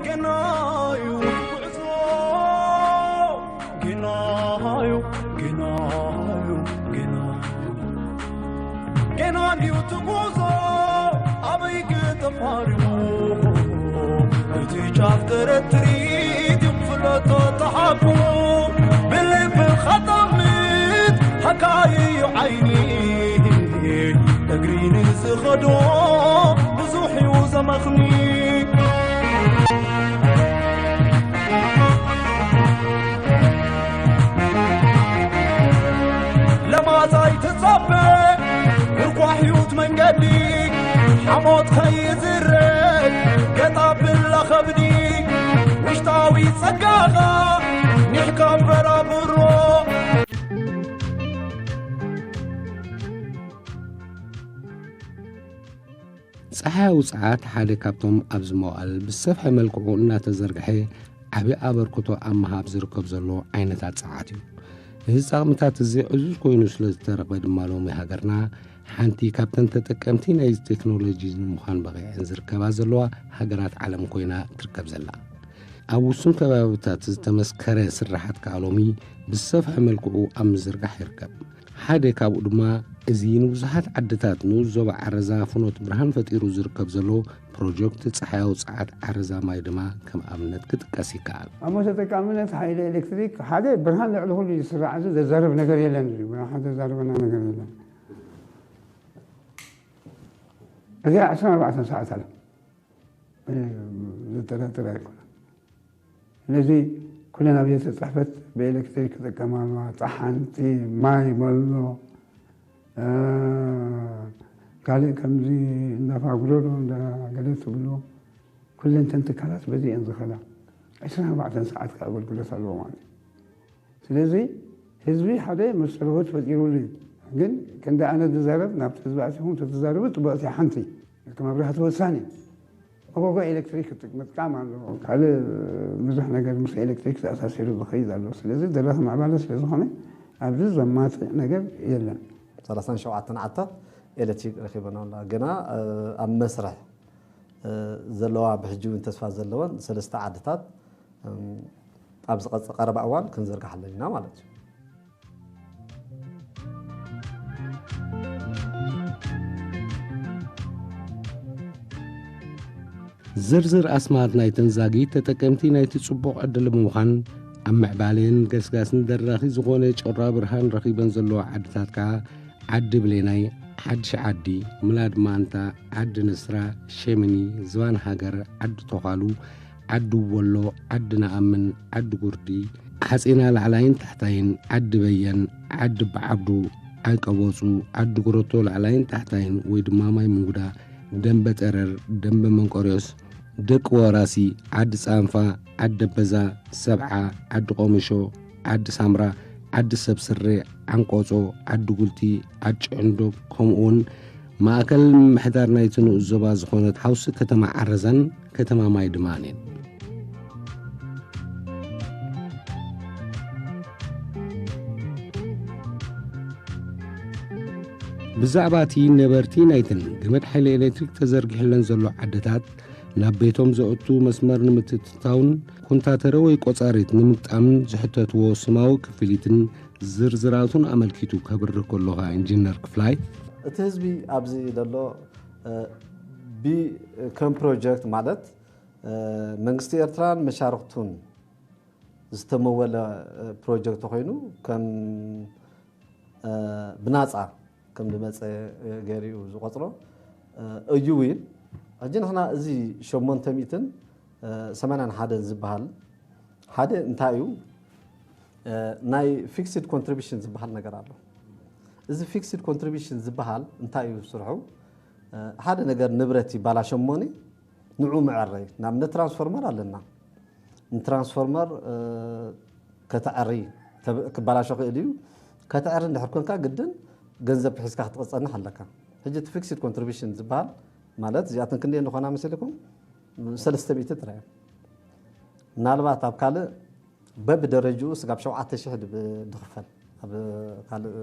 جنايو جنايو جنايو جنايو تبوزو أبيك تفارمو تجاف ترتريد يقفلتو تحكمو باللي في الخطمت حكاي عيني تقرين زخدو بزوحي وزمخني لما زاي تصبي ورقوحيوت من قدي حموت خيزرك قطع باللخبدي وشتاوي صقاغا نحكم برابرو ፀሓይ ውፅዓት ሓደ ካብቶም ኣብ ዝመዋእል ብሰፍሐ መልክዑ እናተዘርግሐ ዓብዪ ኣበርክቶ ኣብ ምሃብ ዝርከብ ዘሎ ዓይነታት ፀዓት እዩ። እዚ ፃቕምታት እዚ ዕዙዝ ኮይኑ ስለ ዝተረኽበ ድማ ሎሚ ሃገርና ሓንቲ ካብተን ተጠቀምቲ ናይ ቴክኖሎጂ ንምዃን በቒዐን ዝርከባ ዘለዋ ሃገራት ዓለም ኮይና ትርከብ ዘላ። ኣብ ውሱን ከባቢታት ዝተመስከረ ስራሓት ከዓ ሎሚ ብሰፍሐ መልክዑ ኣብ ምዝርጋሕ ይርከብ። ሓደ ካብኡ ድማ እዚ ንብዙሓት ዓድታት ንዞባ ዓረዛ ፍኖት ብርሃን ፈጢሩ ዝርከብ ዘሎ ፕሮጀክት ፀሓይ ውፅዓት ዓረዛ ማይ ድማ ከም ኣብነት ክጥቀስ ይከኣል። ኣብ ተጠቃምነት ሓይሊ ኤሌክትሪክ ሓደ ብርሃን ልዕሊ ኩሉ ይስራዕ እዚ ዘዛርብ ነገር የለን እዩ ብርሃን ዘዛርበና ነገር የለን እዚ 14 ሰዓት አለ ዝተረተረ አይኮን ስለዚ ኩለና ቤት ጽሕፈት በኤሌክትሪክ ተጠቀማሉ ጣሓንቲ ማይ መሎ ካልእ ከምዚ እንዳፋጉረዶ እንዳገለጽ ብሎ ኩለን ተንትካላት በዚአን ዝኸላ 24 ሰዓት ከአገልግሎት አለው ማለት ስለዚ ህዝቢ ሓደ መሰረቶች ፈጢሩሉ ግን ከንደ አነ ተዛረብ ናብ ተዝባዕሲሁም ተዛረብ ጥበቃ ሓንቲ ከመብራህት ወሳኔ ወጎ ኤሌክትሪክ መጥቃም አለው ካልእ ብዙሕ ነገር ምስ ኤሌክትሪክ ተኣሳሲሩ ዝኸይድ አለው ስለዚ ደረኽ ማዕባለ ስለዝኾነ ኣብዚ ዘማት ነገር የለን 37 ዓታት ኤሌክትሪክ ረኺበናላ ግና ኣብ መስርሕ ዘለዋ ብሕጂውን ተስፋ ዘለወን ሰለስተ ዓድታት ኣብ ዝቐፅል ቀረባ እዋን ክንዘርግሓለን ኢና ማለት እዩ ዝርዝር ኣስማት ናይተን ዛጊት ተጠቀምቲ ናይቲ ጽቡቕ ዕድል ብምዃን ኣብ ምዕባለን ገስጋስን ደራኺ ዝኾነ ጮራ ብርሃን ረኺበን ዘለዋ ዓድታት ከዓ ዓዲ ብሌናይ ሓድሽ ዓዲ ምላድ ማንታ ዓዲ ንስራ ሸምኒ ዝባን ሃገር ዓዲ ተኻሉ ዓዲ ወሎ ዓዲ ነኣምን ዓዲ ጉርዲ ሓጺና ላዕላይን ታሕታይን ዓዲ በየን ዓዲ በዓብዱ ኣይቀበፁ ዓዲ ጉረቶ ላዕላይን ታሕታይን ወይ ድማ ማይ ምንጉዳ ደንበ ጠረር ደንበ መንቆሪዮስ ደቅ ወራሲ ዓዲ ጻንፋ ዓዲ በዛ ሰብዓ ዓዲ ቆምሾ ዓዲ ሳምራ ዓዲ ሰብስሬ ዓንቆጾ ዓዲ ጉልቲ ዓዲ ዕንዶ ከምኡውን ማእከል ምሕዳር ናይቲ ንኡስ ዞባ ዝኾነት ሓውሲ ከተማ ዓረዛን ከተማ ማይ ድማን እየን ብዛዕባ እቲ ነበርቲ ናይትን ገመድ ሓይሊ ኤሌክትሪክ ተዘርጊሕለን ዘሎ ዓድታት ናብ ቤቶም ዘእቱ መስመር ንምትትታውን ኮንታተረ ወይ ቆጻሪት ንምግጣምን ዝሕተትዎ ስማዊ ክፍሊትን ዝርዝራቱን ኣመልኪቱ ከብር ከለኻ ኢንጂነር ክፍላይ እቲ ህዝቢ ኣብዚ ዘሎ ከም ፕሮጀክት ማለት መንግስቲ ኤርትራን መሻርክቱን ዝተመወለ ፕሮጀክት ኮይኑ ከም ብናፃ ከም ድመፀ ገሪኡ ዝቆፅሮ እዩ ዊን ኣጅንኽና እዚ 881 ዝበሃል ሓደ እንታይ እዩ ናይ ፊክስድ ኮንትሪቢሽን ዝበሃል ነገር ኣሎ እዚ ፊክስድ ኮንትሪቢሽን ዝበሃል እንታይ እዩ ስርሑ ሓደ ነገር ንብረት ይባላሸሞኒ ንዑ ምዕረይ ናብ ትራንስፎርመር ኣለና ንትራንስፎርመር ከተዕሪ ክባላሾ ክእል እዩ ከተዕሪ እንድሕር ኮንካ ግድን ገንዘብ ሒዝካ ክትቀፅልና ኣለካ ሕጂ ፊክስድ ኮንትሪቢሽን ዝበሃል ማለት እዚኣተን ክንደይ እንደኾና መሰለኩም 300 ጥራይ ምናልባት ኣብ ካልእ በብደረጅኡ ስጋብ 7000 ድኽፈል ኣብ ካልእ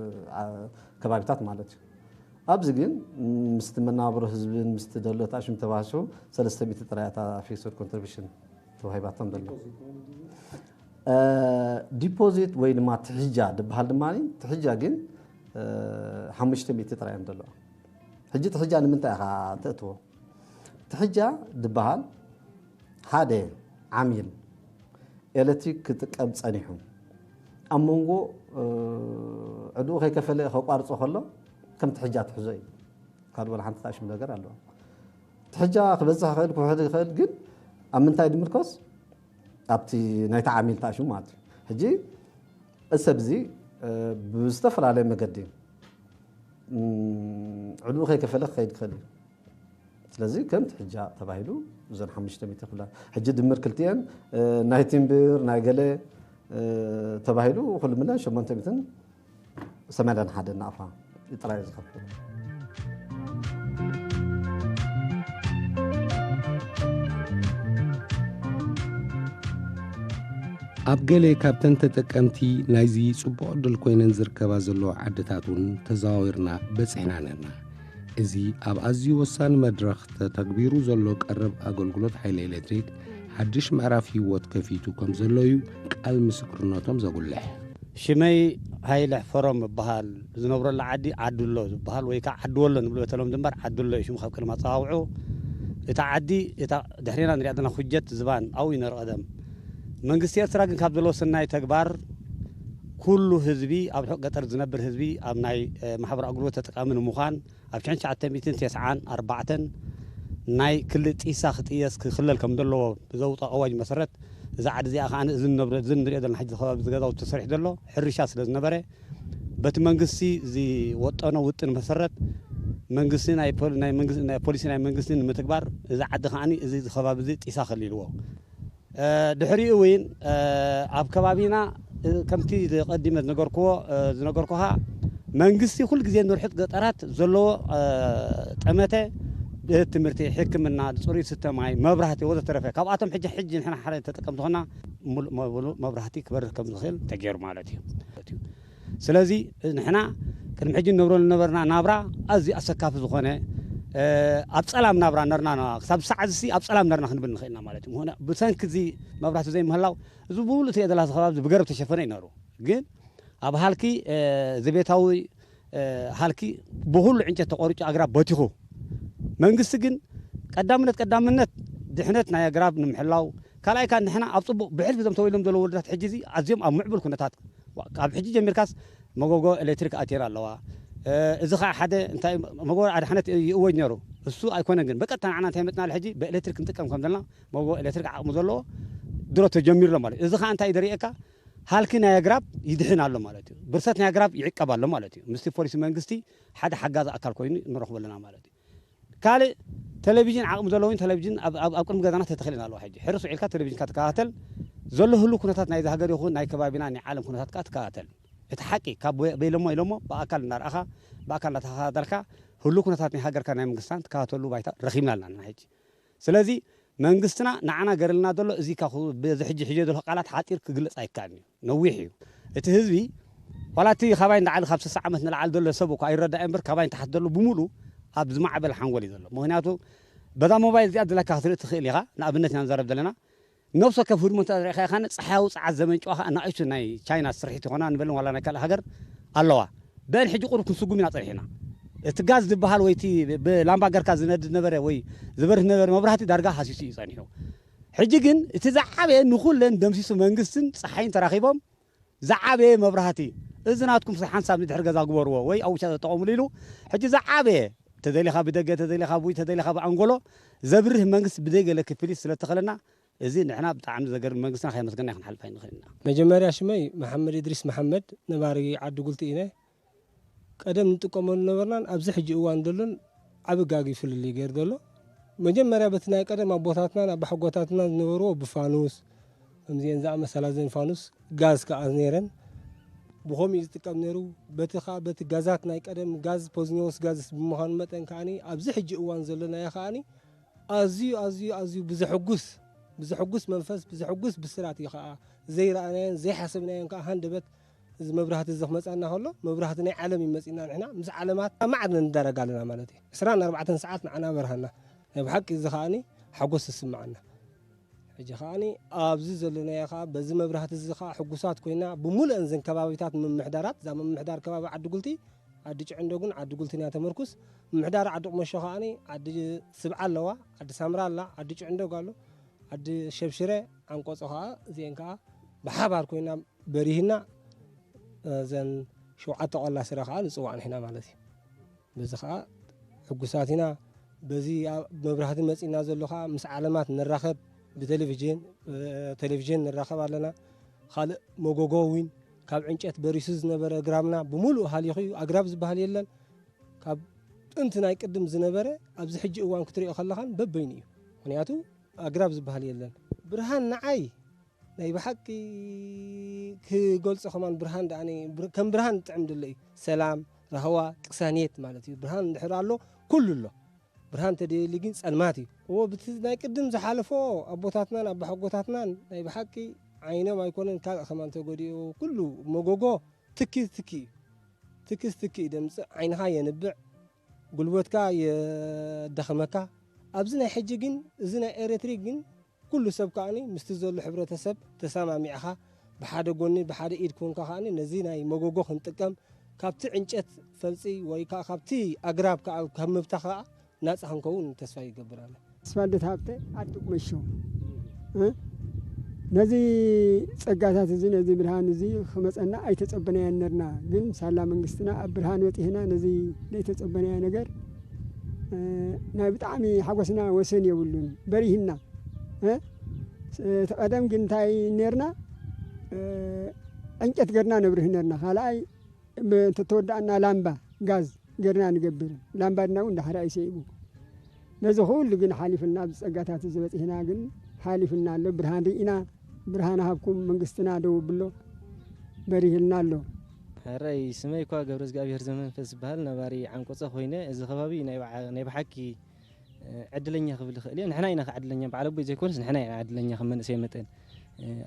ከባቢታት ማለት እዩ ኣብዚ ግን ምስቲ መናብሮ ህዝብን ምስቲ ደሎት ኣሽም ተባሂሱ 300 ጥራያታ ፊክስድ ኮንትሪቢሽን ተዋሂባቶም ዘሎ ዲፖዚት ወይ ድማ ትሕጃ ዝበሃል ድማኒ ትሕጃ ግን 500 ጥራይ እዮም ዘለዎ ሕጂ ትሕጃ ንምንታይ ኢኻ ተእትዎ ትሕጃ ዝበሃል ሓደ ዓሚል ኤሌክትሪክ ክጥቀም ፀኒሑ ኣብ መንጎ ዕድኡ ከይከፈለ ከቋርፆ ከሎ ከም ትሕጃ ትሕዞ እዩ ካልእ ወላ ሓንቲ ታእሽም ነገር ኣለዋ ትሕጃ ክበዝሕ ክእል ክውሕድ ይኽእል ግን ኣብ ምንታይ ድምርኮስ ኣብቲ ናይቲ ዓሚል ታእሽሙ ማለት እዩ ሕጂ እሰብ እዚ ብዝተፈላለየ መገዲ ዕድኡ ከይከፈለ ክኸይድ ክኽእል እዩ ስለዚ ከም ትሕጃ ተባሂሉ እዞን 500 ክፍላ ሕጂ ድምር ክልቲአን ናይ ቲምብር ናይ ገለ ተባሂሉ ኩሉ ምለን 881 ናቕፋ ጥራይ ዝኸፍል ኣብ ገለ ካብተን ተጠቀምቲ ናይዚ ጽቡቕ ዕድል ኮይነን ዝርከባ ዘለዋ ዓድታት እውን ተዘዋዊርና በፂሕና ነርና እዚ ኣብ ኣዝዩ ወሳኒ መድረኽ ተተግቢሩ ዘሎ ቀረብ ኣገልግሎት ሓይሊ ኤሌክትሪክ ሓድሽ ምዕራፍ ህይወት ከፊቱ ከም ዘሎ እዩ ቃል ምስክርነቶም ዘጉልሕ ሽመይ ሃይለ ፈሮም ዝበሃል ዝነብረሉ ዓዲ ዓድሎ ዝበሃል ወይ ከዓ ዓድወሎ ንብሎ በተሎም ድንበር ዓድሎ እዩ ሽሙ ካብ ቅድማ ፀዋውዑ እታ ዓዲ እታ ድሕሪና ንሪኣ ዘለና ኩጀት ዝባን ኣብኡ ይነር ቀደም መንግስቲ ኤርትራ ግን ካብ ዘለዎ ሰናይ ተግባር ኩሉ ህዝቢ ኣብ ርሑቕ ገጠር ዝነብር ህዝቢ ኣብ ናይ ማሕበር ኣገልግሎት ተጠቃሚ ንምዃን ኣብ 1994 ናይ ክልል ጢሳ ክጥየስ ክኽለል ከም ዘለዎ ብዘውጣ ኣዋጅ መሰረት እዛ ዓዲ እዚኣ ከዓ እዚ ንሪኦ ዘለና ሕጂ ከባቢ ዝገዛው ተሰሪሑ ዘሎ ሕርሻ ስለ ዝነበረ በቲ መንግስቲ ዝወጠኖ ውጥን መሰረት መንግስቲ ናይ ፖሊሲ ናይ መንግስቲ ንምትግባር እዛ ዓዲ ከዓኒ እዚ ከባቢ እዚ ጢሳ ከሊልዎ ድሕሪኡ እውን ኣብ ከባቢና ከምቲ ቀዲመ ዝነገርኩኻ መንግስቲ ኩሉ ግዜ ንርሑቕ ገጠራት ዘለዎ ጠመተ ትምህርቲ ሕክምና ፅሩይ ስተማይ መብራህቲ ወዘተረፈ ካብኣቶም ሕጂ ንሕና ሓደ ተጠቀምቲ ኮና መብራህቲ ክበርህ ከም ዝኽእል ተገይሩ ማለት እዩ ስለዚ ንሕና ቅድሚ ሕጂ ንነብሮ ዝነበርና ናብራ ኣዝዩ ኣሰካፊ ዝኾነ ኣብ ፀላም ናብራ ነርና ክሳብ ሰዓት እዚ ኣብ ፀላም ነርና ክንብል ንኽእልና ማለት እዩ ብሰንኪ እዚ መብራህቲ ዘይምህላው እዚ ብሙሉእ ትሪኦ ዘለና ከባቢ ብገረብ ተሸፈነ እዩ ነይሩ ግን ኣብ ሃልኪ ዘቤታዊ ሃልኪ ብኩሉ ዕንጨት ተቆሪጩ ኣግራብ በቲኹ መንግስቲ ግን ቀዳምነት ድሕነት ናይ ኣግራብ ንምሕላው ካልኣይ ከዓ ንሕና ኣብ ፅቡቕ ብሕልፊ ዞም ተወይሎም ዘለዉ ወለዳት ሕጂ እዚ ኣዝዮም ኣብ ምዕቡል ኩነታት ኣብ ሕጂ ጀሚርካስ መጎጎ ኤሌክትሪክ ኣትየን ኣለዋ እዚ ከዓ ሓደ እንታይ መጎጎ ኣድሓነት ይእወጅ ነይሩ እሱ ኣይኮነን ግን በቀጥታ ንዓና እንታይ መጥናል ሕጂ ብኤሌክትሪክ ንጥቀም ከም ዘለና መጎጎ ኤሌክትሪክ ዓቕሙ ዘለዎ ድሮ ተጀሚሩ ኣሎ ማለት እዩ እዚ ከዓ እንታይ ደሪኤካ ሃልኪ ናይ ኣግራብ ይድሕን ኣሎ ማለት እዩ ብርሰት ናይ ኣግራብ ይዕቀብ ኣሎ ማለት እዩ ምስቲ ፖሊሲ መንግስቲ ሓደ ሓጋዚ ኣካል ኮይኑ ንረኽቦ ኣለና ማለት እዩ ካልእ ቴሌቪዥን ዓቕሙ ዘለዎ ቴሌቪዥን ኣብ ቅድሚ ገዛና ተተኽልና ኣለዋ ሕጂ ሕርስ ውዒልካ ቴሌቪዥን ትከታተል ዘሎ ህሉ ኩነታት ናይ ሃገር ይኹን ናይ ከባቢና ናይ ዓለም ኩነታት ከዓ ትከታተል እቲ ሓቂ ካብ በይሎሞ ኢሎሞ ብኣካል እናርኣኻ ብኣካል እናተኸታተልካ ህሉ ኩነታት ናይ ሃገርካ ናይ መንግስታን ትከታተሉ ባይታ ረኺብና ኣለና ሕጂ ስለዚ መንግስትና ንዓና ገርልና ዘሎ እዚ በዚ ሕጂ ሕጂ ዘሎ ቃላት ሓጢር ክግለፅ ኣይከኣልን እዩ ነዊሕ እዩ እቲ ህዝቢ ዋላቲ ካባይ ንላዕሊ ካብ 60 ዓመት ንላዕሊ ዘሎ ሰብ እኳ ኣይረዳእ እምበር ካባይ ንታሕቲ ዘሎ ብምሉእ ኣብ ዝማዕበለ ሓንጎል እዩ ዘሎ ምክንያቱ በዛ ሞባይል እዚኣ ዘለካ ክትርኢ ትኽእል ኢኻ ንኣብነት ኢና ንዘረብ ዘለና ነብሶ ከፍ ህድሞ ተሪእኻ ኢኻ ፀሓያዊ ፀዓት ዘመንጭዋኻ እናእሽቱ ናይ ቻይና ስርሒት ይኾና ንበልን ዋላ ናይ ካልእ ሃገር ኣለዋ በን ሕጂ ቁሩብ ክንስጉም ኢና ፀኒሕና እቲ ጋዝ ዝበሃል ወይቲ ብላምባ ገርካ ዝነድድ ነበረ ወይ ዝበርህ ነበረ መብራህቲ ዳርጋ ሃሲሱ እዩ ፀኒሑ ሕጂ ግን እቲ ዝዓበየ ንኩለን ደምሲሱ መንግስትን ፀሓይን ተራኺቦም ዝዓበየ መብራህቲ እዚ ናትኩም ሓንሳብ ንድሕሪ ገዛ ግበርዎ ወይ ኣብ ውሻ ተጠቐሙሉ ኢሉ ሕጂ ዝዓበየ ተደሊኻ ብደገ ተደሊኻ ብይ ተደሊኻ ብኣንጎሎ ዘብርህ መንግስቲ ብዘይገለ ክፍሊት ስለተኸለና እዚ ንሕና ብጣዕሚ ዘገርም መንግስትና ከይመስገና ክንሓልፍ ኣይንኽእልና መጀመርያ ሽመይ መሓመድ ኢድሪስ መሓመድ ነባሪ ዓዲ ጉልቲ ኢነ ቀደም ንጥቀመሉ ነበርናን ኣብዚ ሕጂ እዋን ዘሎን ዓብ ጋግ ይፍልል ገይር ዘሎ መጀመርያ በቲ ናይ ቀደም ኣቦታትናን ኣብ ሓጎታትና ዝነበርዎ ብፋኑስ ከምዚአን ዝኣመሰላ ዘን ፋኑስ ጋዝ ከዓ ነይረን ብኸምኡ ዝጥቀም ነይሩ በቲ ጋዛት ናይ ቀደም ጋዝ ፖዝኒዮስ ጋዝ ብምዃኑ መጠን ከዓኒ ኣብዚ ሕጂ እዋን ዘለናዮ ከዓኒ ኣዝዩ ብዘሐጉስ መንፈስ ብዘሐጉስ ብስራት እዩ ከዓ ዘይረኣናዮን ዘይሓሰብናዮን ከዓ ሃንደበት እዚ መብራህቲ እዚ ክመፃና ከሎ መብራህቲ ናይ ዓለም ይመፂና ንሕና ምስ ዓለማት ማዕድና ንዳረጋ ኣለና ማለት እዩ 24 ሰዓት ንዓና በርሃና ናይ ብሓቂ እዚ ከዓኒ ሓጎስ ዝስምዓና ሕጂ ኸዓኒ ኣብዚ ዘለናዮ ኸዓ በዚ መብራህቲ እዚ ኸዓ ሕጉሳት ኮይና ብሙሉአን ዘን ከባቢታት ምምሕዳራት እዛ ምምሕዳር ከባቢ ዓዲ ጉልቲ ዓዲ ጭዕንዶግን ዓዲ ጉልትን እያ ተመርኩስ ምምሕዳር ዓዲ ቁመሾ ኸዓኒ ዓዲ ስብዓ ኣለዋ ዓዲ ሳምራ ኣላ ዓዲ ጭዕንዶግ ኣሎ ዓዲ ሸብሽረ ዓንቆፆ ኸዓ እዚአን ከዓ ብሓባር ኮይና በሪህና ዘን 7 ቆላስረ ኸዓ ንፅዋዕ ንሕና ማለት እዩ በዚ ኸዓ ሕጉሳት ኢና በዚ መብራህቲ መፂና ዘሎ ኸዓ ምስ ዓለማት ንራኸብ ብቴሌቪዥን ንራኸብ ኣለና ካልእ መጎጎ ውን ካብ ዕንጨት በሪሱ ዝነበረ ግራብና ብሙሉእ ሃሊኹ ኣግራብ ዝበሃል የለን ካብ ጥንቲ ናይ ቅድም ዝነበረ ኣብዚ ሕጂ እዋን ክትሪኦ ከለኻን በበይኑ እዩ ምክንያቱ ኣግራብ ዝበሃል የለን ብርሃን ንዓይ ናይ ብሓቂ ክገልፆ ኸማን ብርሃን ዳኣኒ ከም ብርሃን ጥዕም ድለ እዩ ሰላም ረህዋ ቅሳኔት ማለት እዩ ብርሃን እንድሕር ኣሎ ኩሉ ኣሎ ብርሃን ተደሊ ግን ጸልማት እዩ በቲ ናይ ቅድም ዝሓለፎ ኣቦታትናን ኣባሓጎታትናን ናይ ብሓቂ ዓይኖም ኣይኮነን ካልእ ኸማን ተጎዲኡ ኩሉ መጎጎ ትኪ ደምፅእ ዓይንኻ የንብዕ ጉልበትካ የዳኽመካ ኣብዚ ናይ ሕጂ ግን እዚ ናይ ኤሌክትሪክ ግን ኩሉ ሰብ ከዓኒ ምስቲ ዘሎ ሕብረተሰብ ተሰማሚዕኻ ብሓደ ጎኒ ብሓደ ኢድ ኮንካ ከዓኒ ነዚ ናይ መጎጎ ክንጥቀም ካብቲ ዕንጨት ፈልፂ ወይ ከዓ ካብቲ ኣግራብ ካብ ምብታኽ ከዓ ናፃ ክንከውን ተስፋ ይገብራለ ስፋልደት ሃብተ ዓዲ ቁመሾ ነዚ ፀጋታት እዚ ነዚ ብርሃን እዚ ክመፀና ኣይተፀበናያ ነርና ግን ሳላ መንግስትና ኣብ ብርሃን ወጢህና ነዚ ዘይተፀበናያ ነገር ናይ ብጣዕሚ ሓጎስና ወሰን የብሉን በሪህና ተቐደም ግን እንታይ ነርና ዕንጨት ገርና ነብርህ ነርና ካልኣይ ተተወዳእና ላምባ ጋዝ ገርና ንገብር ላምባ ድና እውን ዳሕራ ይሰይቡ ነዚ ኩሉ ግን ሓሊፍና ብፀጋታት ዝበፂሕና ግን ሓሊፍና ኣሎ ብርሃን ርኢና ብርሃን ሃብኩም መንግስትና ደው ብሎ በሪህልና ኣሎ ሕራይ ስመይ እኳ ገብረ እግዚአብሔር ዘመንፈስ ዝበሃል ነባሪ ዓንቆፀ ኮይነ እዚ ከባቢ ናይ ብሓቂ ዕድለኛ ክብል ይኽእል እየ ንሕና ኢና ዕድለኛ በዓል ኣቦይ ዘይኮንስ ንሕና ኢና ዕድለኛ ከም መንእሰይ መጠን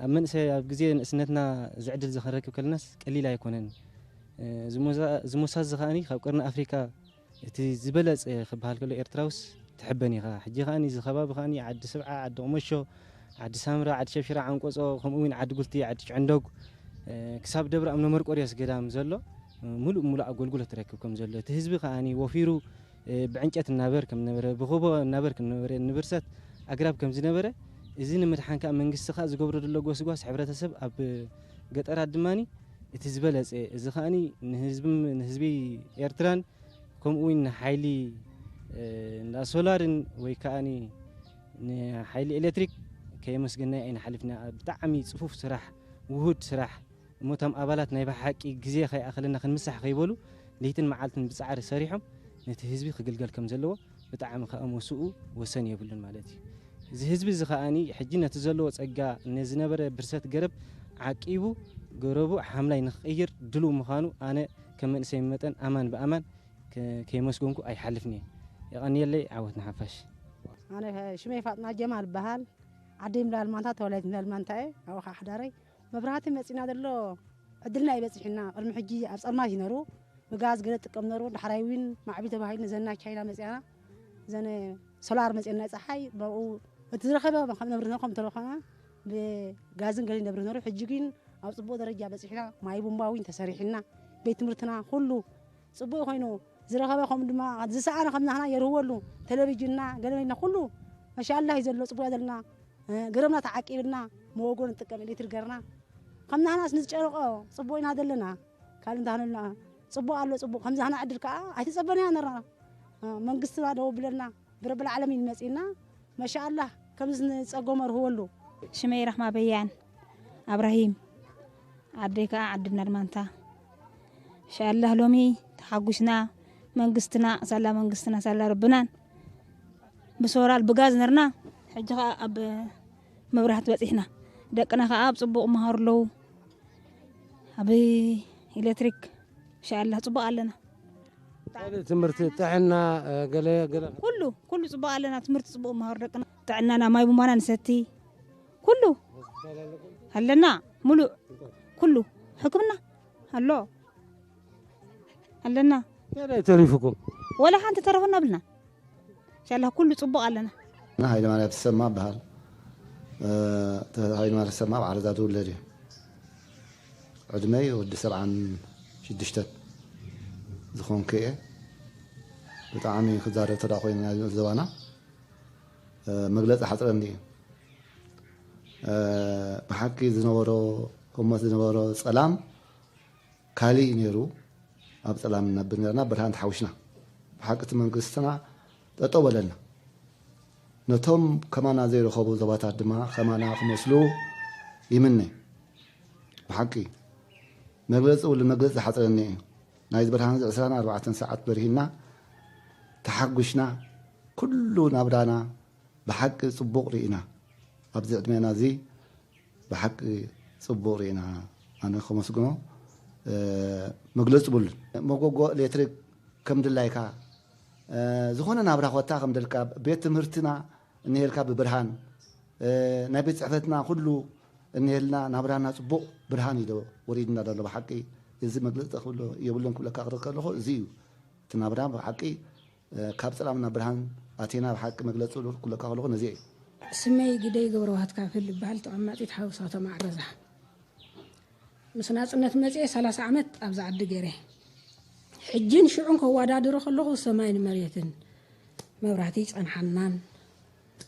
ኣብ መንእሰይ ኣብ ግዜ ንእስነትና ዝዕድል ዝኽንረክብ ከለናስ ቀሊል ኣይኮነን ዝሞሳ እዚ ከዓኒ ካብ ቀርኒ ኣፍሪካ እቲ ዝበለፀ ክበሃል ከሎ ኤርትራውስ ትሕበን ኢኻ ሕጂ ከዓኒ እዚ ከባቢ ከዓኒ ዓዲ ስብዓ ዓዲ ቁመሾ ዓዲ ሳምራ ዓዲ ሸብሽራ ዓንቆፆ ከምኡውን ዓዲ ጉልቲ ዓዲ ጭዕንዶግ ክሳብ ደብረ ኣምነ መርቆርያስ ገዳም ዘሎ ሙሉእ ኣገልግሎት ትረክብ ከም ዘሎ እቲ ህዝቢ ከዓኒ ወፊሩ ብዕንጨት እናበር ከም ነበረ ብኹቦ እናበር ከም ነበረ ንብርሰት ኣግራብ ከም ዝነበረ እዚ ንምድሓን ከዓ መንግስቲ ከዓ ዝገብሮ ዘሎ ጎስጓስ ሕብረተሰብ ኣብ ገጠራት ድማኒ እቲ ዝበለፀ እዚ ከዓኒ ንህዝቢ ኤርትራን ከምኡውን ንሓይሊ ሶላርን ወይ ከዓኒ ንሓይሊ ኤሌክትሪክ ከየመስገናይ ኣይንሓልፍና ብጣዕሚ ፅፉፍ ስራሕ ውሁድ ስራሕ እሞቶም ኣባላት ናይ ብሓቂ ግዜ ከይኣኸለና ክንምሳሕ ከይበሉ ለይትን መዓልትን ብፃዕሪ ሰሪሖም ነቲ ህዝቢ ክግልገል ከም ዘለዎ ብጣዕሚ ከዓ መስኡ ወሰን የብሉን ማለት እዩ እዚ ህዝቢ እዚ ከዓኒ ሕጂ ነቲ ዘለዎ ፀጋ ንዝነበረ ብርሰት ገረብ ዓቂቡ ገረቡ ሓምላይ ንክቕይር ድሉው ምዃኑ ኣነ ከም መንእሰይ መጠን ኣማን ብኣማን ከይመስገንኩ ኣይሓልፍኒ ይቐኒየለይ ዓወት ንሓፋሽ ኣነ ሽመይ ፋጥና ጀማል በሃል ዓዲ ምላል ማንታ ተወላይት ምላል ማንታ ኣብኡ ከዓ ሓዳረይ መብራህቲ መፂና ዘሎ ዕድልና ይበፅሕና ቅድሚ ሕጂ ኣብ ፀልማት ይነሩ ብጋዝ ገለ ጥቀም ነሩ ዳሕራይ ውን ማዕቢ ተባሂሉ ዘና ቻይና መፅያና ዘነ ሶላር መፅና ፀሓይ ብኡ እቲ ዝረኸበ ከም ነብር ከም ተረኸና ብጋዝን ገለ ነብር ነሩ ሕጂ ግን ኣብ ፅቡቅ ደረጃ በፅሕና ማይ ቡምባ ውን ተሰሪሕና ቤት ትምህርትና ኩሉ ፅቡቅ ኮይኑ ዝረኸበ ከም ድማ ዝሰኣነ ከም ናህና የርህወሉ ቴሌቪዥንና ገለና ኩሉ ማሻአላህ ይዘሎ ፅቡቅ ዘለና ገረምና ተዓቂብና መወጎ ንጥቀም ኤሌክትሪክ ገርና ከም ናህናስ ንዝጨረቆ ፅቡቅ ኢና ዘለና ካል እንታህልና ፅቡቅ ኣሎ ፅቡቅ ከም ዛህና ዕድል ከዓ ኣይተፀበናያ ነርና መንግስትና ደው ብለና ብረብል ዓለሚን መፂና ማሻአላህ ከምዚ ንፀጎመ ርህወሉ ሽመይ ረሕማ በያን ኣብራሂም ዓደይ ከዓ ዓድና ድማንታ ኢንሻአላህ ሎሚ ተሓጉስና መንግስትና ሳላ ረብናን ብሶራል ብጋዝ ነርና ሕጂ ከዓ ኣብ መብራህቲ በፂሕና ደቅና ከዓ ኣብ ፅቡቅ መሃሩ ኣለዉ ኣብ ኤሌክትሪክ ኢንሻአላህ ፅቡቅ ኣለና ትምህርቲ ጥዕና ገለ ኩሉ ፅቡቅ ኣለና ትምህርቲ ፅቡቅ መሃሩ ደቅና ጥዕናና ማይ ቡማና ንሰቲ ኩሉ ኣለና ሙሉእ ኩሉ ሕክምና ኣሎ ኣለና ተሪፍኩም ወላ ሓንቲ ተረፈና ብልና ኢንሻአላህ ኩሉ ፅቡቅ ኣለና ና ሃይለ ማለት ተሰማ በሃል هاي ما رسمها على ذات ولدي عدمي ودي 76 زخون كيه بطعمي خزارة تراخوين زوانا مجلس حصرني بحكي زنورو هم زنورو سلام كالي نيرو أب سلام نبنينا برهان تحوشنا بحكي منقصنا تطولنا نتوم كمان زيرو خبو زباتات دما كمان خمسلو يمني بحكي مجلس ولا مجلس حصرني نايز برهان زعسنا 4 ساعات برهنا تحقشنا كلنا بدانا بحق صبوق رينا أبزع دمينا زي بحق صبوق رينا أنا خمس جنو مجلس بول مجوجو ليترك كم دلايكا زخونا نابرا خوتا كم دلكا بيت مرتنا نهلكا ببرهان نبيت عفتنا كله نهلنا نابرانا صبوق برهان يدو وريدنا دلو بحقي إذا مجلس تقوله يقولون كل كارك له زيو تنابرا بحقي كاب سلامنا برهان أتينا بحق مجلس له كل كارك نزيه سمي قدي جبروهات كافل بحال تعمت يتحوسات مع رزح مسناس إنت مزيه 3 عمت أبزع الدقيرة حجين شعون كوادع دروخ الله سماين مريتن موراتيش عن حنان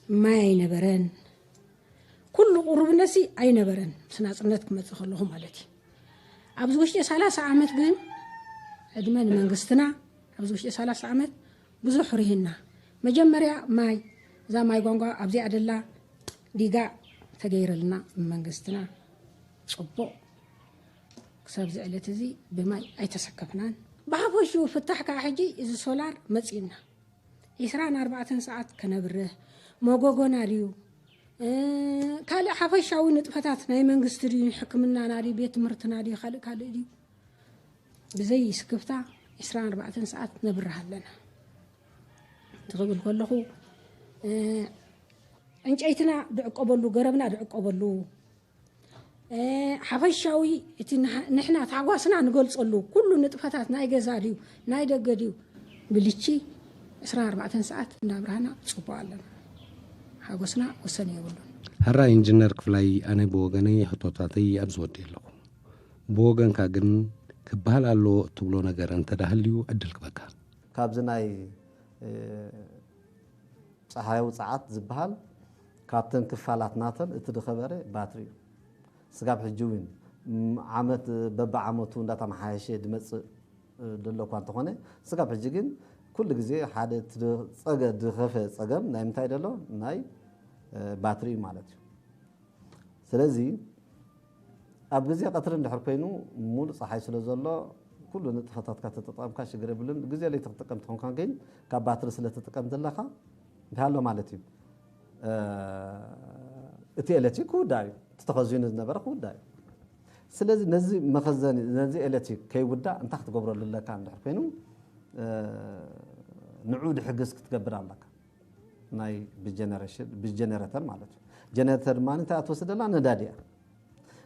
ما ينبرن كل قرب نسي أي نبرن مسناس إنت كمت خلهم علتي أبزوش 3 عمت قن عدمان من قستنا أبزوش 3 عمت بزحرهن مجمريا ماي زا ماي غونغا أبزي عدلا ديغا تغير لنا من قستنا صبو كسب زعلت زي بماي أي تسكفنان بحبوشو فتح كحجي إذا سولار متسينا يسران 4 ساعات كنبره موغوغو ناريو كالي حفشاوي نطفتات ناي منغستري حكمنا ناري بيت مرت ناري خالق كالي دي بزي سكفتا يسران 4 ساعات نبرها لنا تقول كله انجيتنا دعقبلو غربنا دعقبلو حفشاوي نحنا تعواسنا نقولصلو كل نطفتات ناي غزاريو ناي دغديو بليتشي 4 ساعات نبرهنا صبوا لنا حاجسنا وسني يقولون هرا إنجنير كفلاي أنا بوغني حطوطاتي أبزود له بوغن كاجن كبال الله تقولوا نجار أنت دهليو أدلك بكا كابزناي صحايو ساعات زبال كابتن كفالات ناتن اتدخبره باتري سقاب حجوين عمت ببع عمتو نداتا محايشه دمص دلو كانت هونه سقاب حجين كل جزء حادة تصقى دخفة تصقم نايم تايدلو ناي باتري مالتي سلازي أبجزء قطر اللي حركينه مول صحيح سلازله كل نتفتات كتتطعم كاش قريبلن جزء اللي تتقم تكون كان جين كباتري سلة تتقم دلخا بهالله مالتي اتيالتي كوداي تتخزين النبرة كوداي سلازي نزي مخزن نزي التي كي ودا انت تحت قبر لله كان حركينه نعود حقسك تقبر لك ناي بالجنراتر مالته جنراتر ما انت اتوسد لها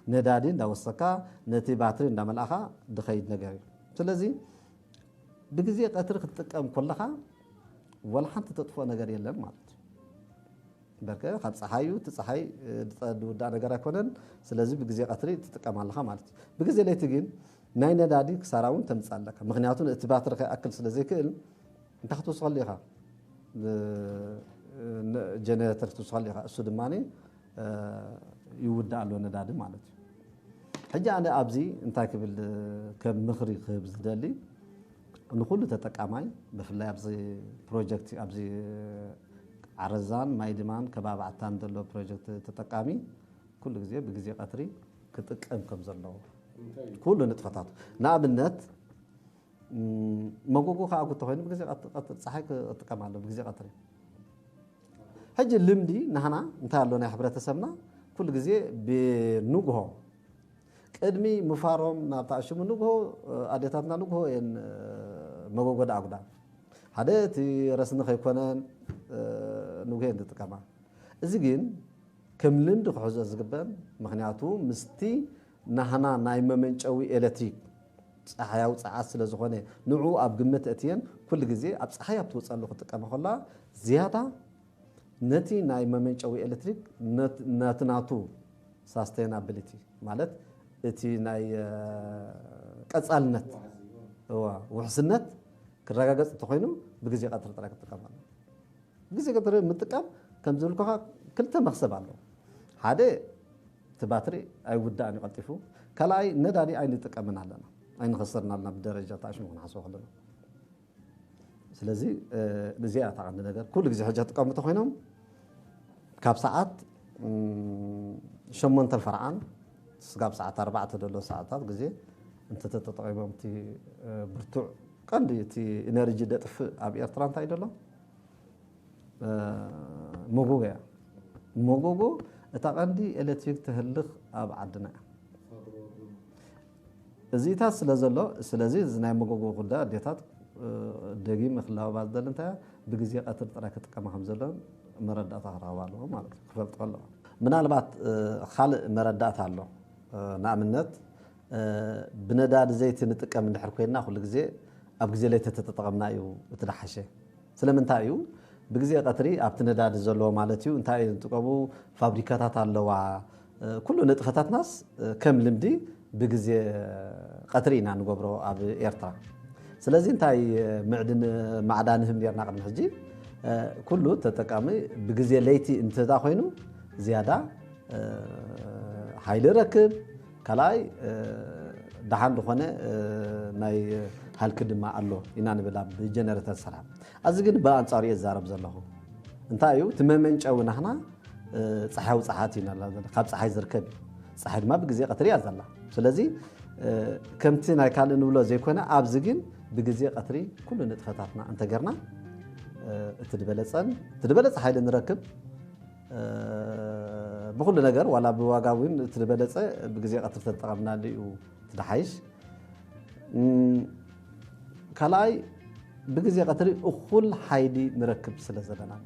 ندادي ndaوسكا نتي باتري ndملأخا دخيد نغاري سلازي بغزي قطر تتقم كلها ولا حنت تطفو نغار يلم مالته بركه خاب صحايو تصحاي دودا نغار كونن سلازي بغزي قطري تتقم لها مالته بغزي ليت ግን ناي ندادي كساراون تمصالك مغنياتون اتباتر اكل سلازي كل انت ختصل ليها جنراتر تصل ليها اسو دماني يودع له نداد مالتي حجي انا ابزي انت كبل كم مخري خبز دالي نقول تتقاماي بفلاي ابزي بروجكت ابزي عرزان مايدمان كباب عتان دلو بروجكت تتقامي كل غزي بغزي قطري كتقم كم زلو كل نتفتات نابنت مغوغو خاغو تخين بغزي قطر صحاي تقامالو بغزي قطري حج اللمدي نحنا نتالو نا حبرتسبنا كل غزي بنوغو قدمي مفارم نابتاشم نوغو اديتاتنا نوغو ان مغوغو داغدا حدتي رسن خيكونن نوغي انتقاما ازي جين كم لند خحز زغبن مخنياتو مستي نحنا ناي ممنچوي الكتريك صحاياو صعات سلازخونه نعو اب غمت اتين كل غزي اب صحايا بتوصل له تقام خلا زياده نتي ناي ممنشوي إلكتريك ناتو sustainability مالت اتي ناي قصالنت هو وحسنت كرغاغص تخوينو بغزي قطر طراك تقام بغزي قطر متقام كم زلكوها كلتا مخسب الله حاده تباتري اي وداني قطيفو كلاي ندادي اي نتقامنا لنا اي نخسرنا لنا بدرجه تاش نكون حسو خلنا سلازي بزياده تاع ነገር كل غزي حاجه تقام تخوينهم كاب ساعات شمونت الفرعان سقاب ساعات 4 دولار ساعات غزي انت تتطقمهم تي برتوع قندي تي انرجي دطف اب ايرتران تاع يدلو موغوغو اتا قندي الكتريك تهلخ اب عدنا ازيتا سلازي زناي موغوغو قدا ديتات دغي مخلاو بازدل انت بغزي قطر طراك تقام خمزلون مردات هراوالو ማለት ክፈልጥሎ ምናልባት خالق መረዳት አለው ናምነት بنداد زيت نጥቀም እንድሕር ኮይና ኩሉ ግዜ ኣብ ግዜ ላይ ተተጠቀምና እዩ እትዳሐሸ ስለምንታይ እዩ ብግዜ ቀትሪ ኣብቲ ነዳድ ዘለዎ ማለት እዩ እንታይ እንጥቀሙ ፋብሪካታት ኣለዋ ኩሉ ንጥፈታትናስ ከም ልምዲ ብግዜ ቀትሪ ኢና ንገብሮ ኣብ ኤርትራ ስለዚ እንታይ ምዕድን ማዕዳንህም ኔርና ቅድሚ ሕጂ ኩሉ ተጠቃሚ ብግዜ ለይቲ እንተዳ ኮይኑ ዝያዳ ሃይል ረክብ كلاي دحان دخونه ناي هالكدما الله إنا نبلا بجنراتر سرعة أزجن بأنصاري الزارب زلهم انتايو تممنشأو نحنا صحاو صحاتنا لا خاب صحاي زركب صحاي ما بجزي قطري أزلا سلازي كمتي ناي كان نقوله زي كنا أبزجن بجزي قطري كل نتفتاتنا أنت جرنا تدبلت صحاي نركب بقول نجار ولا بواقعين تدبلت بجزء قطر تتقابلنا لي وتدحيش كلاي بجزء قطري أخول حيدي نركب سلسلة